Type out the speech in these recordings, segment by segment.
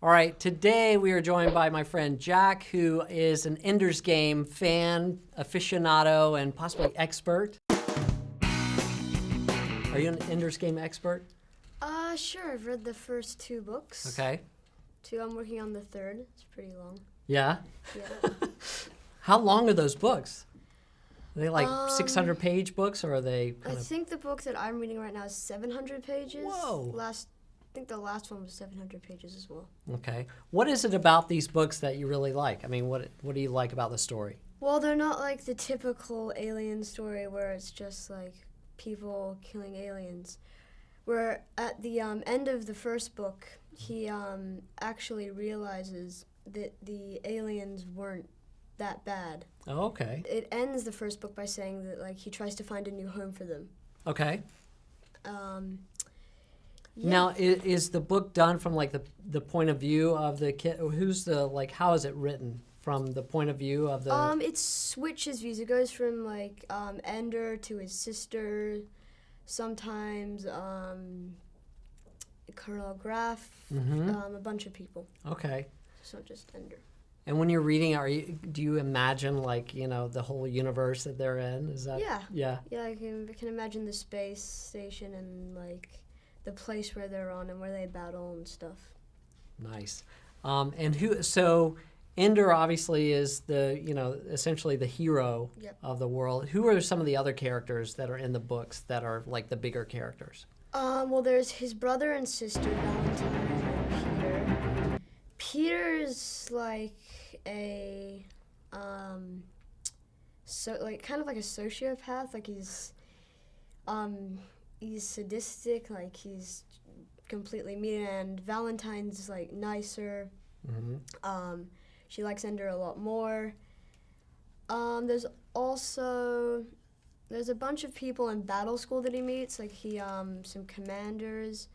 All right, today we are joined by my friend Jack, who is an EndersGame fan, aficionado, and possibly expert. Are you an EndersGame expert? Sure. I've read the first 2 books. Okay. 2. I'm working on the 3rd. It's pretty long. Yeah? Yeah. How long are those books? Are they like 600-page books, or are they I think the book that I'm reading right now is 700 pages. Whoa. I think the last one was 700 pages as well. Okay. What is it about these books that you really like? I mean, what do you like about the story? Well, they're not like the typical alien story where it's just like people killing aliens. Where at the end of the first book, he actually realizes that the aliens weren't that bad. Oh, okay. It ends the first book by saying that like he tries to find a new home for them. Okay. Yeah. Now, is the book done from like the point of view of the kid? Who's the like? How is it written from the point of view of the? It switches views. It goes from like Ender to his sister. Sometimes Colonel Graff. A bunch of people. Okay. It's not just Ender. And when you're reading, do you imagine like the whole universe that they're in? Is that? Yeah. Yeah. Yeah, I can imagine the space station and like the place where they're on and where they battle and stuff. Nice. And so Ender obviously is the essentially the hero of the world. Who are some of the other characters that are in the books that are like the bigger characters? Well, there's his brother and sister, Valentine and Peter. Peter's like a kind of like a sociopath. Like he's sadistic. Like he's completely mean. And Valentine's like nicer. Mm-hmm. She likes Ender a lot more. There's also a bunch of people in battle school that he meets. Like some commanders.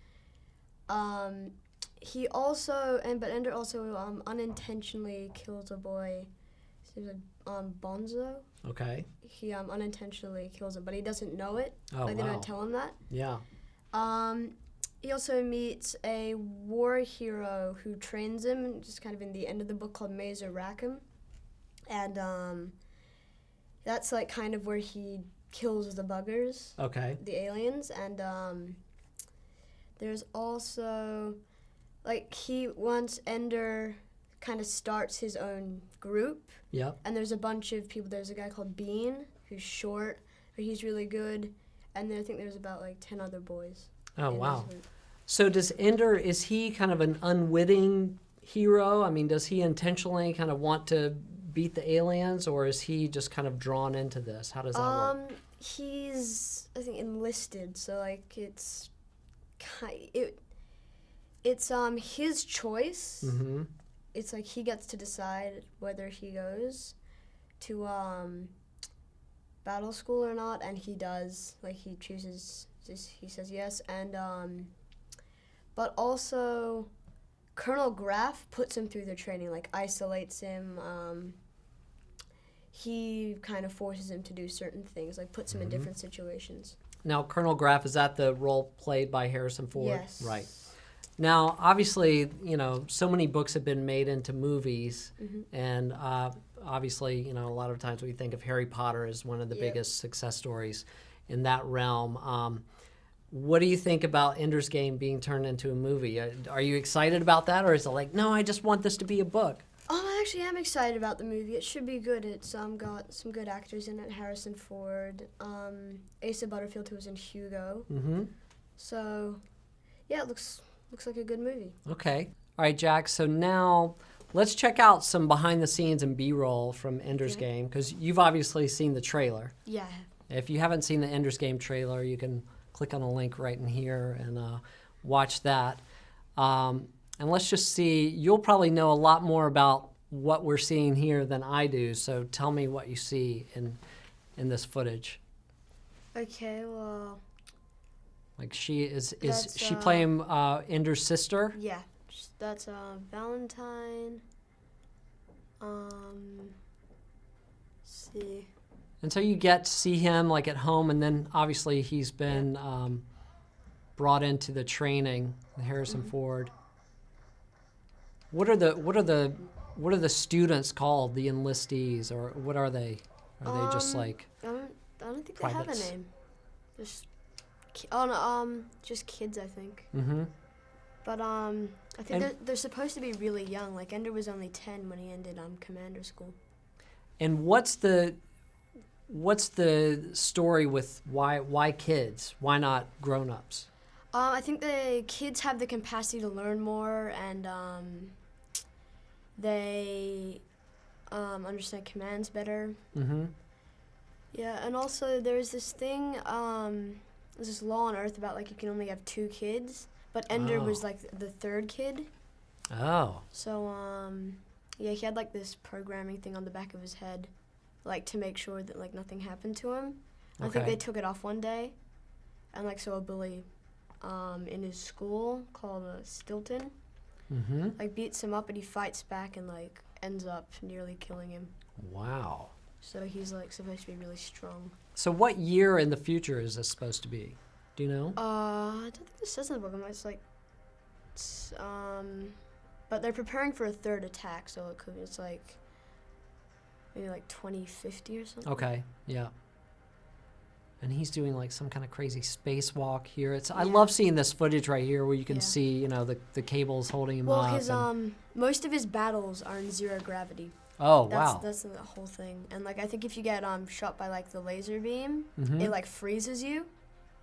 He also but Ender also unintentionally kills a boy. His name's Bonzo. Okay. He unintentionally kills him, but he doesn't know it. Oh, Like they wow. don't tell him that. Yeah. He also meets a war hero who trains him, just kind of in the end of the book, called Mazer Rackham. And that's like kind of where he kills the buggers. Okay. The aliens. And there's also like once Ender kind of starts his own group. Yep. And there's a bunch of people. There's a guy called Bean who's short, but he's really good. And then I think there's about like 10 other boys. Oh, wow. So does Ender, is he kind of an unwitting hero? I mean, does he intentionally kind of want to beat the aliens, or is he just kind of drawn into this? How does that work? He's, I think, enlisted, so like it's his choice. Mm-hmm. It's like he gets to decide whether he goes to battle school or not, and he does. Like he chooses. He says yes, and but also Colonel Graff puts him through the training, like isolates him. He kind of forces him to do certain things, like puts him in different situations. Now, Colonel Graff, is that the role played by Harrison Ford? Yes. Right. Now, obviously, so many books have been made into movies, and obviously, a lot of times we think of Harry Potter as one of the biggest success stories in that realm. What do you think about Ender's Game being turned into a movie? Are you excited about that, or is it like, no, I just want this to be a book? I actually am excited about the movie. It should be good. It's got some good actors in it. Harrison Ford, Asa Butterfield, who was in Hugo. Mm-hmm. So, yeah, it looks like a good movie. Okay. All right, Jack. So now let's check out some behind the scenes and B-roll from Ender's Game, because you've obviously seen the trailer. Yeah. If you haven't seen the Ender's Game trailer, you can click on the link right in here and watch that. And let's just see, you'll probably know a lot more about what we're seeing here than I do, so tell me what you see in this footage. Okay, well... Like is she playing Ender's sister? Yeah, that's Valentine. See. And so you get to see him like at home, and then obviously he's been brought into the training, Harrison Ford. What are the students called? The enlistees, or what are they? Are they just like I don't think privates? they have a name. Just oh no, just kids, I think. Mm-hmm. But I think they're supposed to be really young. Like Ender was only 10 when he ended commander school. And what's the story with why kids? Why not grown-ups? I think the kids have the capacity to learn more, and they understand commands better. Mm-hmm. Yeah, and also there's this thing, there's this law on Earth about like you can only have 2 kids, but Ender was like the 3rd kid. Oh. So yeah, he had like this programming thing on the back of his head, like to make sure that like nothing happened to him. Okay. I think they took it off one day, and like so a bully in his school called Stilton Mm-hmm. like beats him up, and he fights back and like ends up nearly killing him. Wow. So he's like supposed to be really strong. So what year in the future is this supposed to be? Do you know? I don't think this says in the book. It's like, but they're preparing for a 3rd attack, so it's like maybe like 2050 or something. Okay. Yeah. And he's doing like some kind of crazy spacewalk here. I love seeing this footage right here where you can see, the cables holding him up. Well, his most of his battles are in 0 gravity. Oh, That's, wow. That's the whole thing. And like I think if you get shot by like the laser beam, Mm-hmm. it like freezes you.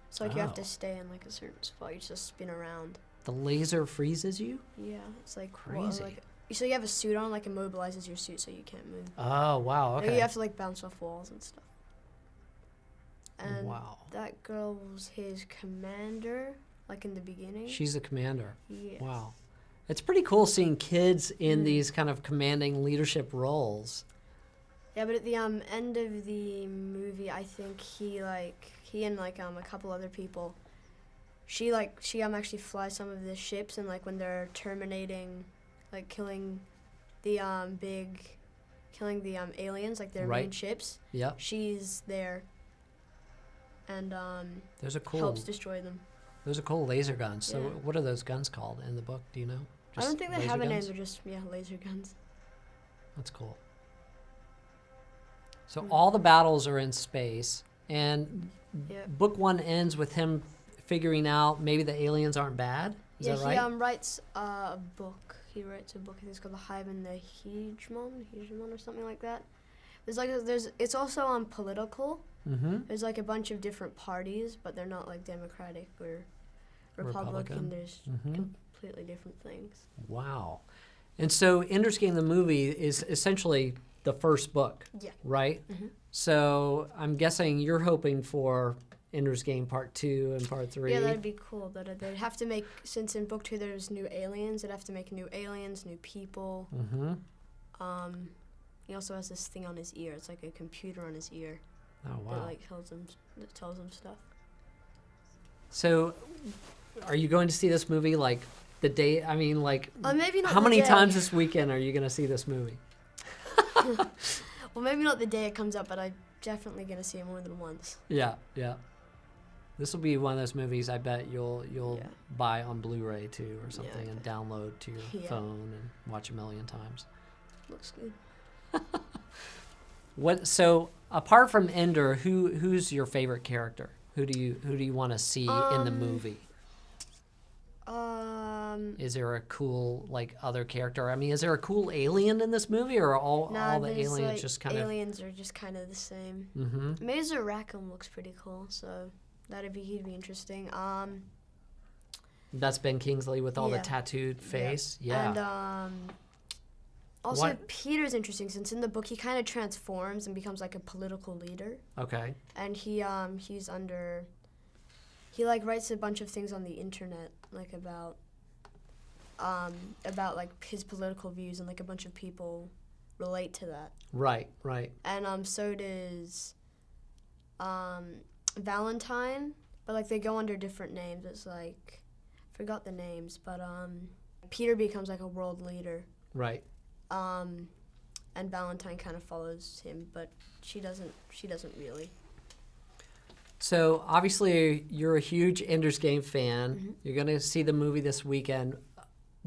So like you have Oh. to stay in like a certain spot. You just spin around. The laser freezes you? Yeah, it's like Crazy. So you have a suit on, like immobilizes your suit so you can't move. Oh, wow. Like, Okay. you have to like bounce off walls and stuff. And Wow. that girl was his commander, like in the beginning. She's the commander. Yes. Wow. It's pretty cool seeing kids in these kind of commanding leadership roles. Yeah, but at the end of the movie, I think he and like a couple other people, she actually flies some of the ships, and like when they're terminating, like killing the aliens, like their main ships. Yep. She's there. And There's a helps destroy them. Those are cool laser guns. So Yeah. what are those guns called in the book? Do you know? I don't think they laser have a name. guns? They're just laser guns. That's cool. So all the battles are in space, and Yeah. book 1 ends with him figuring out maybe the aliens aren't bad. Is that right? He writes a book. He writes a book. I think it's called The Hive and the Hegemon or something like that. It's also political. Mm-hmm. There's like a bunch of different parties, but they're not like Democratic or Republican. There's completely different things. Wow. And so Ender's Game, the movie, is essentially the first book, Yeah. right? Mhm. So I'm guessing you're hoping for Ender's Game Part 2 and Part 3. Yeah, that'd be cool. They'd have to make, since in book 2 there's new aliens, they'd have to make new aliens, new people. Mm-hmm. He also has this thing on his ear. It's like a computer on his ear Oh, wow. that like tells him stuff. So are you going to see this movie like the day, I mean, like, Maybe not how the many day. times this weekend are you going to see this movie? Well, maybe not the day it comes out, but I'm definitely gonna see it more than once. Yeah, yeah. This will be one of those movies I bet you'll Yeah. buy on Blu-ray too or something Yeah. and download to your Yeah. phone and watch a million times. Looks good. So apart from Ender, who's your favorite character? Who do you want to see in the movie? Is there a cool like other character? I mean, is there a cool alien in this movie, or all the aliens like, just kind aliens are just kind of the same. of? Mm-hmm. Mazer Rackham looks pretty cool, so he'd be interesting. That's Ben Kingsley with all the Yeah. tattooed face. Yeah. And also What- Peter's interesting, since in the book he kind of transforms and becomes like a political leader, Okay. and he's under. He like writes a bunch of things on the internet, like about like his political views, and like a bunch of people relate to that. Right. Right. And so does Valentine, but like they go under different names. It's like forgot the names, but Peter becomes like a world leader. Right. And Valentine kind of follows him, but she doesn't really. So obviously you're a huge Ender's Game fan. Mm-hmm. You're going to see the movie this weekend.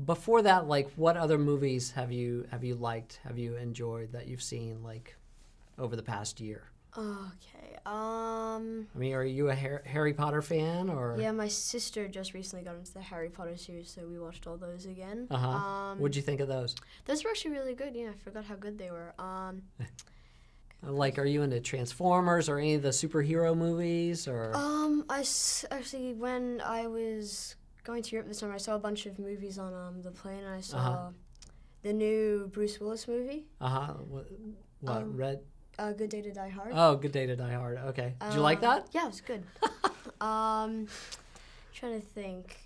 before that, like, what other movies have you liked, have you enjoyed that you've seen, like, over the past year? Okay. I mean, are you a Harry Potter fan, or? Yeah, my sister just recently got into the Harry Potter series, so we watched all those again. What'd you think of those? Those were actually really good. Yeah, I forgot how good they were. Like, are you into Transformers or any of the superhero movies, or? Actually, when I was going to Europe this summer, I saw a bunch of movies on the plane, and I saw the new Bruce Willis movie. What, Red? Good Day to Die Hard. Oh, Good Day to Die Hard. Okay. Did you like that? Yeah, it was good. Trying to think.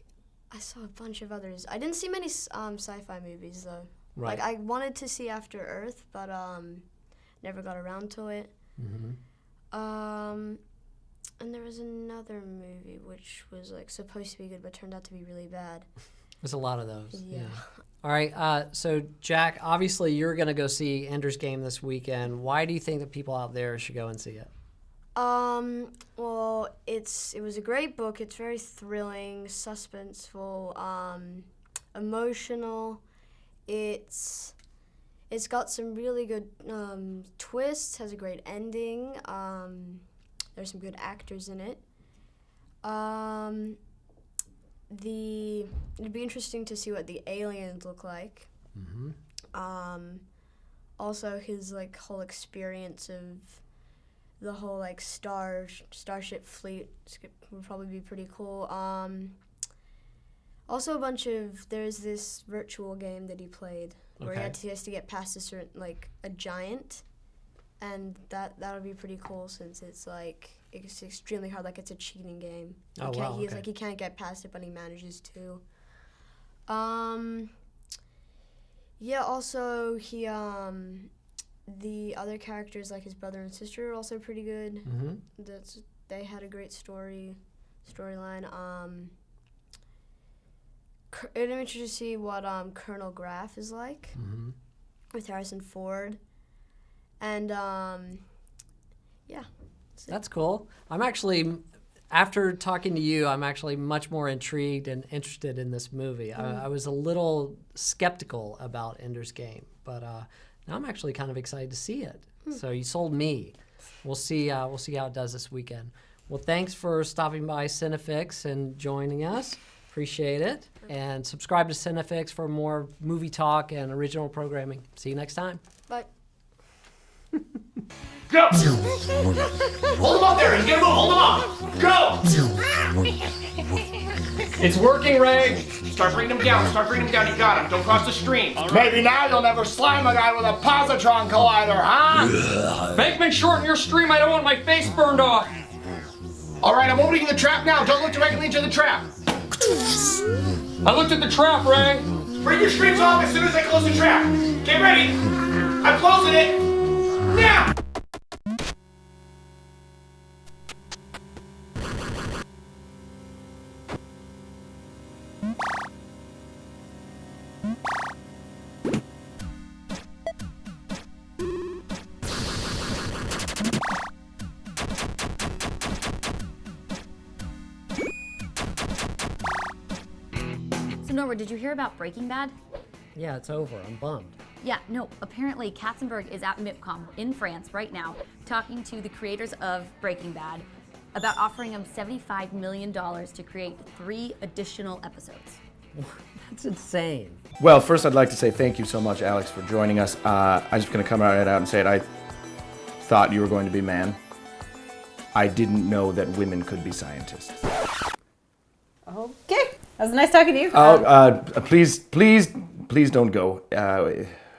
I saw a bunch of others. I didn't see many sci-fi movies, though. Right. Like, I wanted to see After Earth, but never got around to it. And there was another movie which was, like, supposed to be good, but turned out to be really bad. There's a lot of those. Yeah. All right. So, Jack, obviously you're going to go see Ender's Game this weekend. Why do you think that people out there should go and see it? Well, it was a great book. It's very thrilling, suspenseful, emotional. It's got some really good twists, has a great ending. There's some good actors in it. It'd be interesting to see what the aliens look like. Also, his like whole experience of the whole like starship fleet would probably be pretty cool. Also, there's this virtual game that he played where he has to get past a certain a giant, and that would be pretty cool since it's extremely hard, like it's a cheating game. He can't get past it, but he manages to. Yeah, also the other characters like his brother and sister are also pretty good. They had a great storyline. It'd be interesting to see what Colonel Graff is like with Harrison Ford, and yeah. That's cool. I'm actually, after talking to you, I'm actually much more intrigued and interested in this movie. I was a little skeptical about Ender's Game, but now I'm actually kind of excited to see it. So you sold me. We'll see how it does this weekend. Well, thanks for stopping by CineFix and joining us. Appreciate it. And subscribe to CineFix for more movie talk and original programming. See you next time. Bye. Go! Hold him up there! You get him! Hold him up! Go! It's working, Ray! Start bringing him down. Start bringing him down. You got him. Don't cross the stream. Maybe now you'll never slam a guy with a positron collider, huh? Bankman shorten your stream. I don't want my face burned off. All right, I'm opening the trap now. Don't look directly into the trap. I looked at the trap, Ray. Bring your streams off as soon as I close the trap. Get ready. I'm closing it. Now! So Norwood, did you hear about Breaking Bad? Yeah, it's over. I'm bummed. Yeah, no, apparently Katzenberg is at MIPCOM in France right now talking to the creators of Breaking Bad about offering them $75 million to create 3 additional episodes. That's insane. Well, first I'd like to say thank you so much, Alex, for joining us. I'm just going to come right out and say it. I thought you were going to be man. I didn't know that women could be scientists. Okay, that was nice talking to you. Please don't go.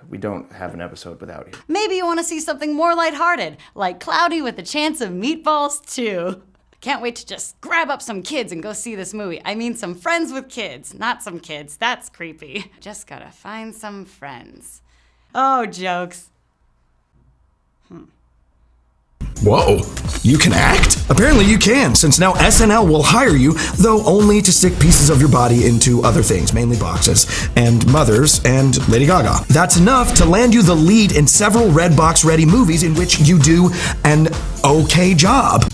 We don't have an episode without you. Maybe you want to see something more lighthearted, like Cloudy with a Chance of Meatballs 2. Can't wait to just grab up some kids and go see this movie. I mean some friends with kids, not some kids. That's creepy. Just gotta find some friends. Oh, jokes. Whoa, you can act? Apparently you can, since now SNL will hire you, though only to stick pieces of your body into other things, mainly boxes, and mothers, and Lady Gaga. That's enough to land you the lead in several Redbox ready movies in which you do an okay job.